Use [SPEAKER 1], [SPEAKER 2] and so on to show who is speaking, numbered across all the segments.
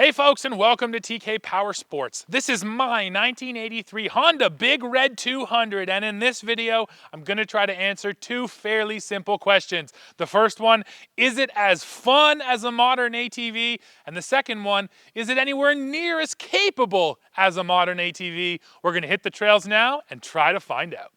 [SPEAKER 1] Hey folks, and welcome to TK Power Sports. This is my 1983 Honda Big Red 200, and in this video, I'm going to try to answer two fairly simple questions. The first one, is it as fun as a modern ATV? And the second one, is it anywhere near as capable as a modern ATV? We're going to hit the trails now and try to find out.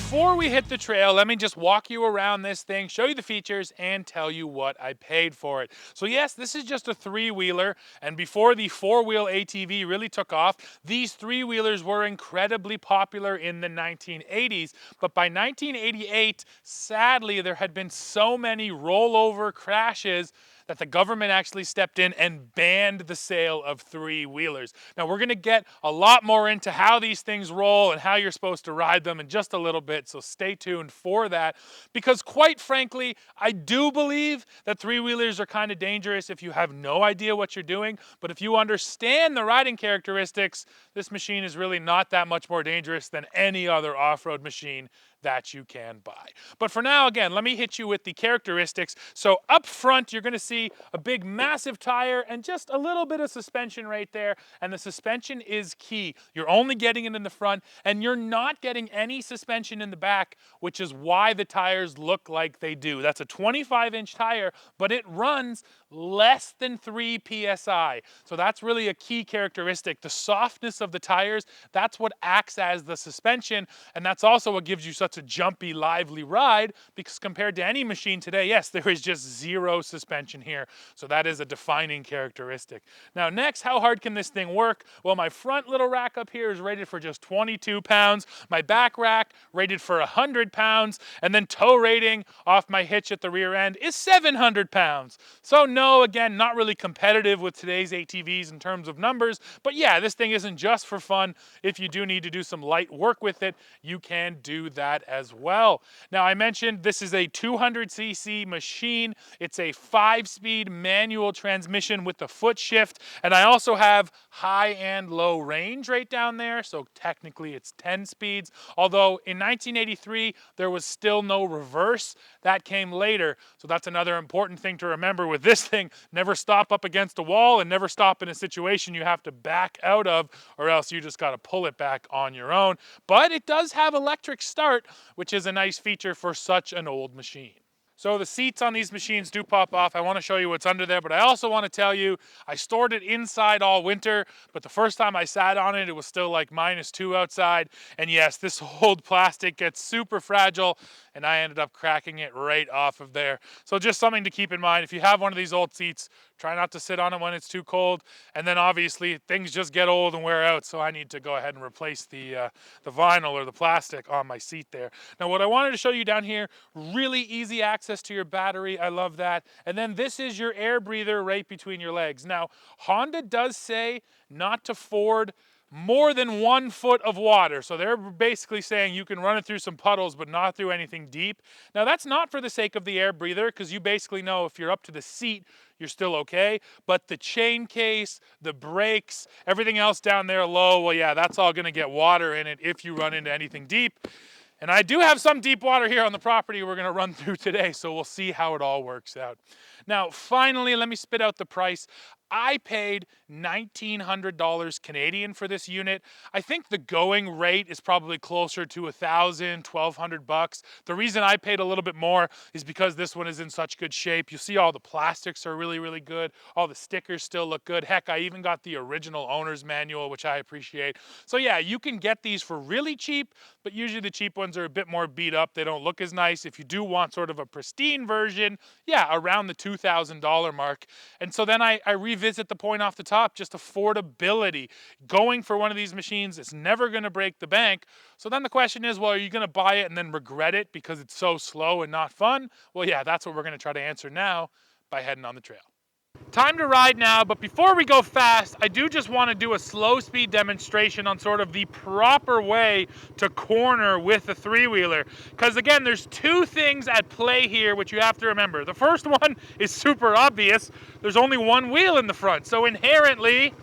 [SPEAKER 1] Before we hit the trail, let me just walk you around this thing, show you the features, and tell you what I paid for it. So yes, this is just a three-wheeler, and before the four-wheel ATV really took off, these three-wheelers were incredibly popular in the 1980s. But by 1988, sadly, there had been so many rollover crashes that the government actually stepped in and banned the sale of three-wheelers. Now, we're going to get a lot more into how these things roll and how you're supposed to ride them in just a little bit, so stay tuned for that. Because quite frankly, I do believe that three-wheelers are kind of dangerous if you have no idea what you're doing, but if you understand the riding characteristics, this machine is really not that much more dangerous than any other off-road machine that you can buy. But for now, again, let me hit you with the characteristics. So up front, you're going to see a big, massive tire and just a little bit of suspension right there. And the suspension is key. You're only getting it in the front, and you're not getting any suspension in the back, which is why the tires look like they do. That's a 25-inch tire, but it runs less than 3 PSI. So that's really a key characteristic. The softness of the tires, that's what acts as the suspension, and that's also what gives you such a jumpy, lively ride, because compared to any machine today, yes, there is just zero suspension here. So that is a defining characteristic. Now next, how hard can this thing work? Well, my front little rack up here is rated for just 22 pounds. My back rack rated for 100 pounds. And then tow rating off my hitch at the rear end is 700 pounds. So no, again, not really competitive with today's ATVs in terms of numbers. But yeah, this thing isn't just for fun. If you do need to do some light work with it, you can do that as well. Now, I mentioned this is a 200cc machine. It's a 5-speed manual transmission with the foot shift, and I also have high and low range right down there, so technically it's 10 speeds, although in 1983 there was still no reverse. That came later, so that's another important thing to remember with this thing. Never stop up against a wall and never stop in a situation you have to back out of, or else you just got to pull it back on your own. But it does have electric start, which is a nice feature for such an old machine. So the seats on these machines do pop off. I want to show you what's under there, but I also want to tell you I stored it inside all winter, but the first time I sat on it, it was still like -2 outside. And yes, this old plastic gets super fragile, and I ended up cracking it right off of there. So just something to keep in mind. If you have one of these old seats, try not to sit on it when it's too cold. And then obviously things just get old and wear out, so I need to go ahead and replace the vinyl or the plastic on my seat there. Now what I wanted to show you down here, really easy access to your battery. I love that. And then this is your air breather right between your legs. Now, Honda does say not to ford more than 1 foot of water. So they're basically saying you can run it through some puddles, but not through anything deep. Now that's not for the sake of the air breather, because you basically know if you're up to the seat, you're still okay. But the chain case, the brakes, everything else down there low, well, yeah, that's all gonna get water in it if you run into anything deep. And I do have some deep water here on the property we're going to run through today, so we'll see how it all works out. Now, finally, let me spit out the price. I paid $1,900 Canadian for this unit. I think the going rate is probably closer to $1,000, $1,200. The reason I paid a little bit more is because this one is in such good shape. You see all the plastics are really, really good. All the stickers still look good. Heck, I even got the original owner's manual, which I appreciate. So yeah, you can get these for really cheap, but usually the cheap ones are a bit more beat up. They don't look as nice. If you do want sort of a pristine version, yeah, around the $2,000 mark. And so then I revisited revisit the point off the top, just affordability. Going for one of these machines is never going to break the bank. So then the question is, well, are you going to buy it and then regret it because it's so slow and not fun? Well, yeah, that's what we're going to try to answer now by heading on the trail. Time to ride now, but before we go fast, I do just want to do a slow speed demonstration on sort of the proper way to corner with a three-wheeler. Because again, there's two things at play here which you have to remember. The first one is super obvious. There's only one wheel in the front, so inherently,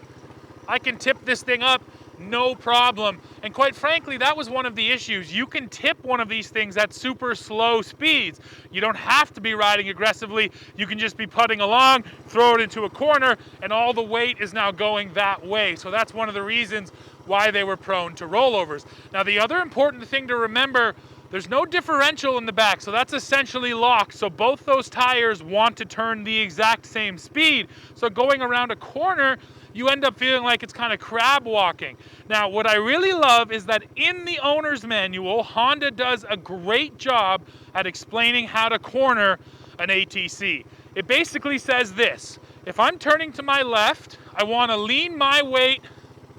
[SPEAKER 1] I can tip this thing up no problem. And quite frankly, that was one of the issues. You can tip one of these things at super slow speeds. You don't have to be riding aggressively. You can just be putting along, throw it into a corner, and all the weight is now going that way. So that's one of the reasons why they were prone to rollovers. Now, the other important thing to remember, there's no differential in the back, so that's essentially locked. So both those tires want to turn the exact same speed. So going around a corner, you end up feeling like it's kind of crab walking. Now, what I really love is that in the owner's manual, Honda does a great job at explaining how to corner an ATC. It basically says this: if I'm turning to my left, I want to lean my weight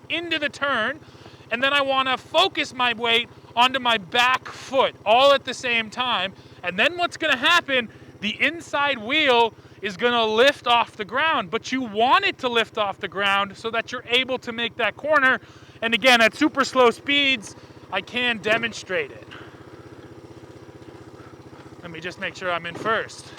[SPEAKER 1] into the turn, and then I want to focus my weight onto my back foot all at the same time. And then what's going to happen, the inside wheel is going to lift off the ground, but you want it to lift off the ground so that you're able to make that corner. And again, at super slow speeds, I can demonstrate it. Let me just make sure I'm in first.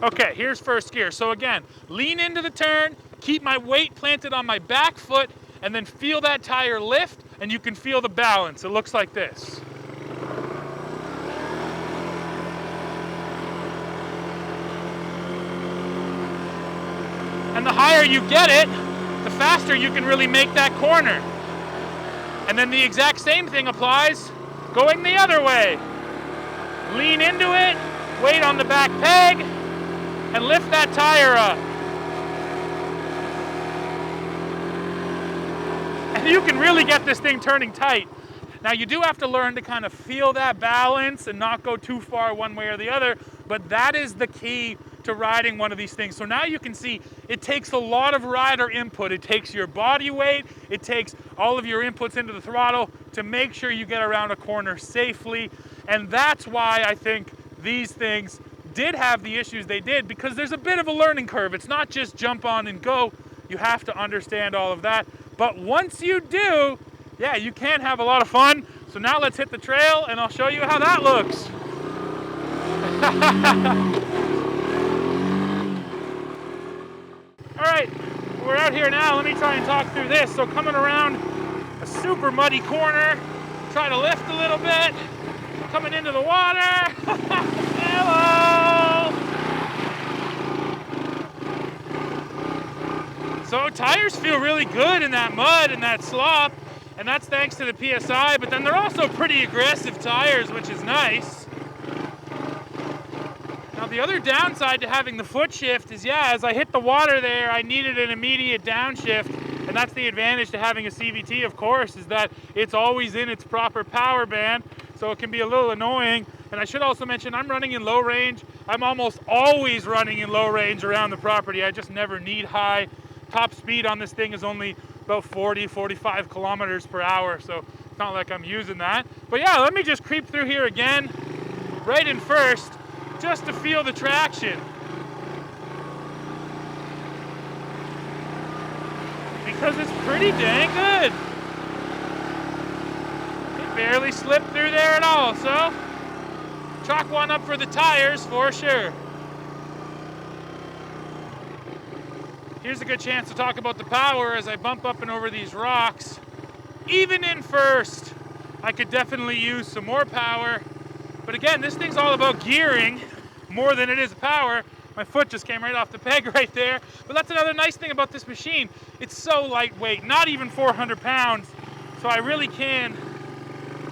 [SPEAKER 1] Okay, here's first gear. So again, lean into the turn, keep my weight planted on my back foot, and then feel that tire lift, and you can feel the balance. It looks like this. And the higher you get it, the faster you can really make that corner. And then the exact same thing applies going the other way. Lean into it, weight on the back peg, and lift that tire up. And you can really get this thing turning tight. Now, you do have to learn to kind of feel that balance and not go too far one way or the other, but that is the key to riding one of these things. So now you can see it takes a lot of rider input. It takes your body weight, it takes all of your inputs into the throttle to make sure you get around a corner safely. And that's why I think these things did have the issues they did, because there's a bit of a learning curve. It's not just jump on and go. You have to understand all of that. But once you do, yeah, you can have a lot of fun. So now let's hit the trail and I'll show you how that looks. All right, we're out here now. Let me try and talk through this. So coming around a super muddy corner, try to lift a little bit, coming into the water. Hello! So tires feel really good in that mud and that slop, and that's thanks to the PSI, but then they're also pretty aggressive tires, which is nice. Now, the other downside to having the foot shift is, yeah, as I hit the water there, I needed an immediate downshift, and that's the advantage to having a CVT, of course, is that it's always in its proper power band, so it can be a little annoying. And I should also mention, I'm running in low range. I'm almost always running in low range around the property. I just never need high. Top speed on this thing is only about 40, 45 kilometers per hour, so it's not like I'm using that. But yeah, let me just creep through here again, right in first, just to feel the traction. Because it's pretty dang good. It barely slipped through there at all, so chalk one up for the tires for sure. Here's a good chance to talk about the power as I bump up and over these rocks. Even in first, I could definitely use some more power. But again, this thing's all about gearing more than it is power. My foot just came right off the peg right there. But that's another nice thing about this machine. It's so lightweight, not even 400 pounds. So I really can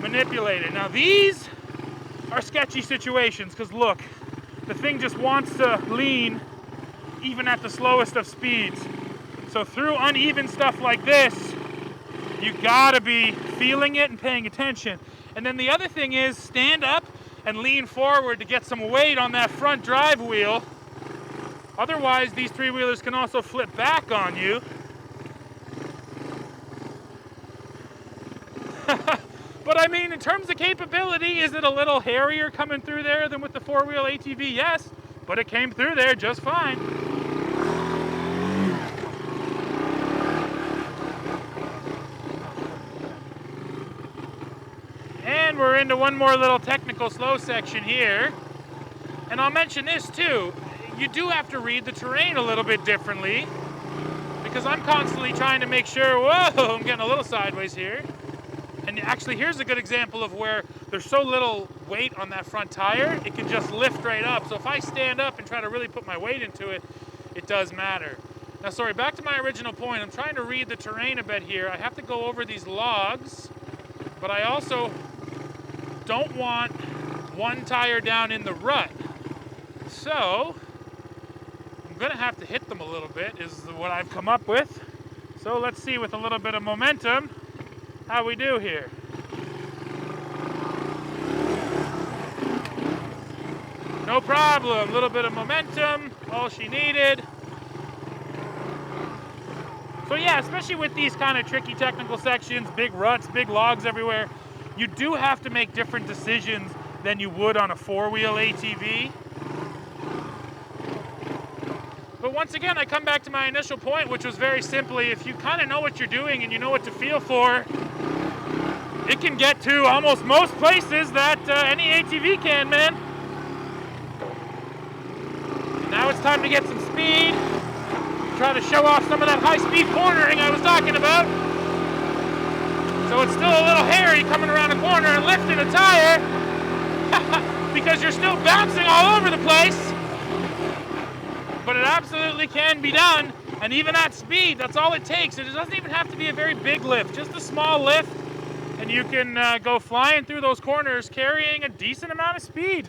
[SPEAKER 1] manipulate it. Now these are sketchy situations because look, the thing just wants to lean even at the slowest of speeds. So through uneven stuff like this, you gotta be feeling it and paying attention. And then the other thing is stand up and lean forward to get some weight on that front drive wheel. Otherwise, these three-wheelers can also flip back on you. But I mean, in terms of capability, is it a little hairier coming through there than with the four-wheel ATV? Yes, but it came through there just fine. And we're into one more little technical slow section here. And I'll mention this too, you do have to read the terrain a little bit differently, because I'm constantly trying to make sure, whoa, I'm getting a little sideways here. And actually, here's a good example of where there's so little weight on that front tire, it can just lift right up. So if I stand up and try to really put my weight into it, it does matter. Now, sorry, back to my original point. I'm trying to read the terrain a bit here. I have to go over these logs, but I also don't want one tire down in the rut. So I'm gonna have to hit them a little bit, is what I've come up with. So let's see, with a little bit of momentum, how we do here. No problem, a little bit of momentum, all she needed. So yeah, especially with these kind of tricky technical sections, big ruts, big logs everywhere, you do have to make different decisions than you would on a four-wheel ATV. But once again, I come back to my initial point, which was very simply, if you kind of know what you're doing and you know what to feel for, it can get to almost most places that any ATV can, man. Now it's time to get some speed, try to show off some of that high-speed cornering I was talking about. So it's still a little hairy coming around a corner and lifting a tire because you're still bouncing all over the place. But it absolutely can be done, and even at speed, that's all it takes. It doesn't even have to be a very big lift, just a small lift, and you can go flying through those corners carrying a decent amount of speed.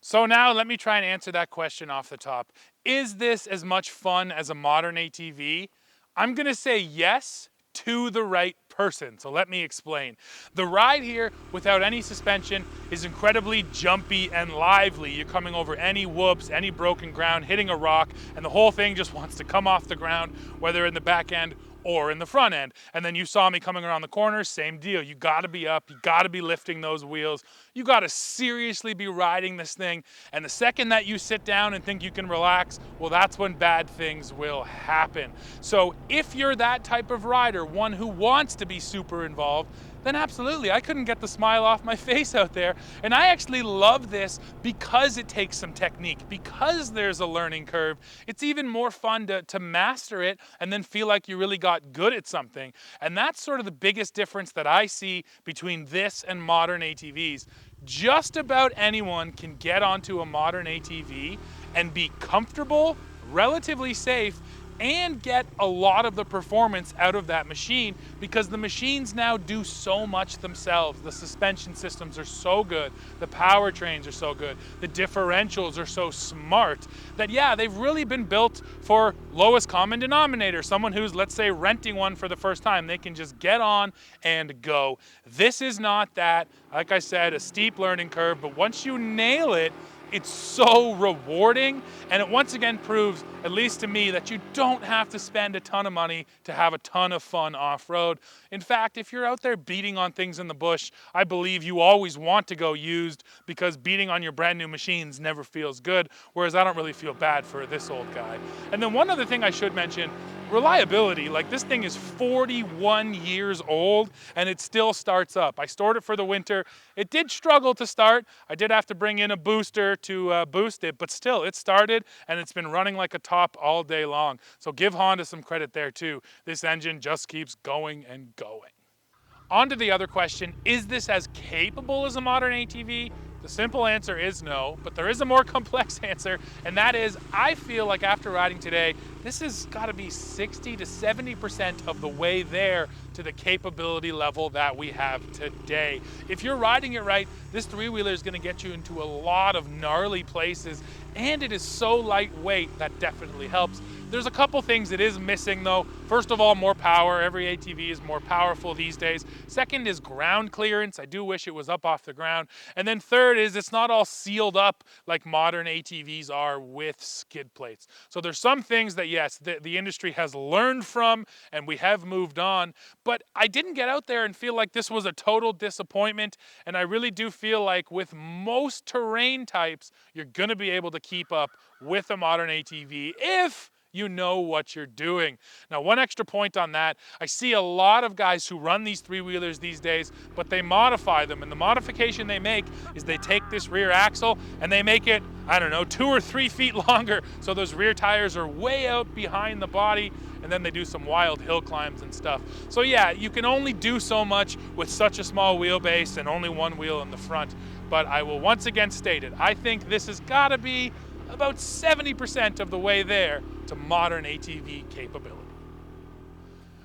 [SPEAKER 1] So now let me try and answer that question off the top. Is this as much fun as a modern ATV? I'm gonna say yes, to the right person. So let me explain. The ride here without any suspension is incredibly jumpy and lively. You're coming over any whoops, any broken ground, hitting a rock, and the whole thing just wants to come off the ground, whether in the back end or in the front end. And then you saw me coming around the corner, same deal. You gotta be up, you gotta be lifting those wheels. You gotta seriously be riding this thing. And the second that you sit down and think you can relax, well, that's when bad things will happen. So if you're that type of rider, one who wants to be super involved, then absolutely, I couldn't get the smile off my face out there. And I actually love this because it takes some technique, because there's a learning curve. It's even more fun to master it and then feel like you really got good at something. And that's sort of the biggest difference that I see between this and modern ATVs. Just about anyone can get onto a modern ATV and be comfortable, relatively safe, and get a lot of the performance out of that machine because the machines now do so much themselves. The suspension systems are so good, the powertrains are so good, the differentials are so smart that yeah, they've really been built for lowest common denominator. Someone who's, let's say, renting one for the first time, they can just get on and go. This is not that, like I said, a steep learning curve, but once you nail it, it's so rewarding, and it once again proves, at least to me, that you don't have to spend a ton of money to have a ton of fun off-road. In fact, if you're out there beating on things in the bush, I believe you always want to go used because beating on your brand new machines never feels good, whereas I don't really feel bad for this old guy. And then one other thing I should mention, reliability. Like, this thing is 41 years old and it still starts up. I stored it for the winter. It did struggle to start. I did have to bring in a booster to boost it, but still it started and it's been running like a top all day long. So give Honda some credit there too. This engine just keeps going and going. On to the other question, is this as capable as a modern ATV? The simple answer is no, but there is a more complex answer, and that is, I feel like after riding today, this has got to be 60 to 70% of the way there to the capability level that we have today. If you're riding it right, this three-wheeler is going to get you into a lot of gnarly places, and it is so lightweight, that definitely helps. There's a couple things it is missing though. First of all, more power. Every ATV is more powerful these days. Second is ground clearance. I do wish it was up off the ground. And then third is it's not all sealed up like modern ATVs are with skid plates. So there's some things that yes, the industry has learned from and we have moved on, but I didn't get out there and feel like this was a total disappointment. And I really do feel like with most terrain types, you're gonna be able to keep up with a modern ATV if you know what you're doing. Now, one extra point on that, I see a lot of guys who run these three-wheelers these days, but they modify them. And the modification they make is they take this rear axle and they make it, I don't know, 2 or 3 feet longer. So those rear tires are way out behind the body, and then they do some wild hill climbs and stuff. So yeah, you can only do so much with such a small wheelbase and only one wheel in the front. But I will once again state it, I think this has gotta be about 70% of the way there to modern ATV capability.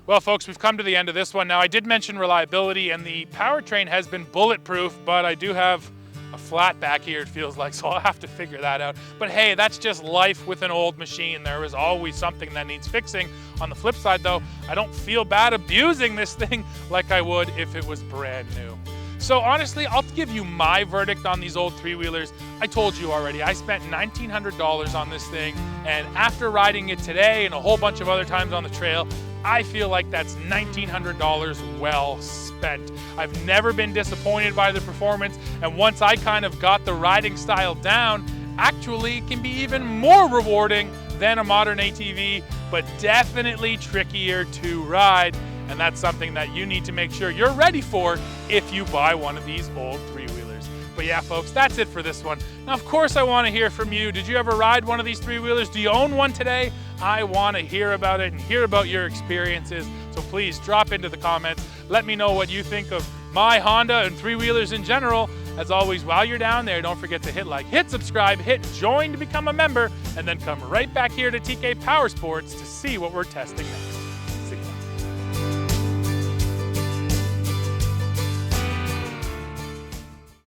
[SPEAKER 1] Well, folks, we've come to the end of this one. Now, I did mention reliability, and the powertrain has been bulletproof, but I do have a flat back here, it feels like, so I'll have to figure that out. But hey, that's just life with an old machine. There is always something that needs fixing. On the flip side, though, I don't feel bad abusing this thing like I would if it was brand new. So honestly, I'll give you my verdict on these old three-wheelers. I told you already, I spent $1,900 on this thing, and after riding it today and a whole bunch of other times on the trail, I feel like that's $1,900 well spent. I've never been disappointed by the performance, and once I kind of got the riding style down, actually it can be even more rewarding than a modern ATV, but definitely trickier to ride. And that's something that you need to make sure you're ready for if you buy one of these old three-wheelers. But yeah, folks, that's it for this one. Now, of course, I want to hear from you. Did you ever ride one of these three-wheelers? Do you own one today? I want to hear about it and hear about your experiences. So please drop into the comments. Let me know what you think of my Honda and three-wheelers in general. As always, while you're down there, don't forget to hit like, hit subscribe, hit join to become a member, and then come right back here to TK Powersports to see what we're testing next.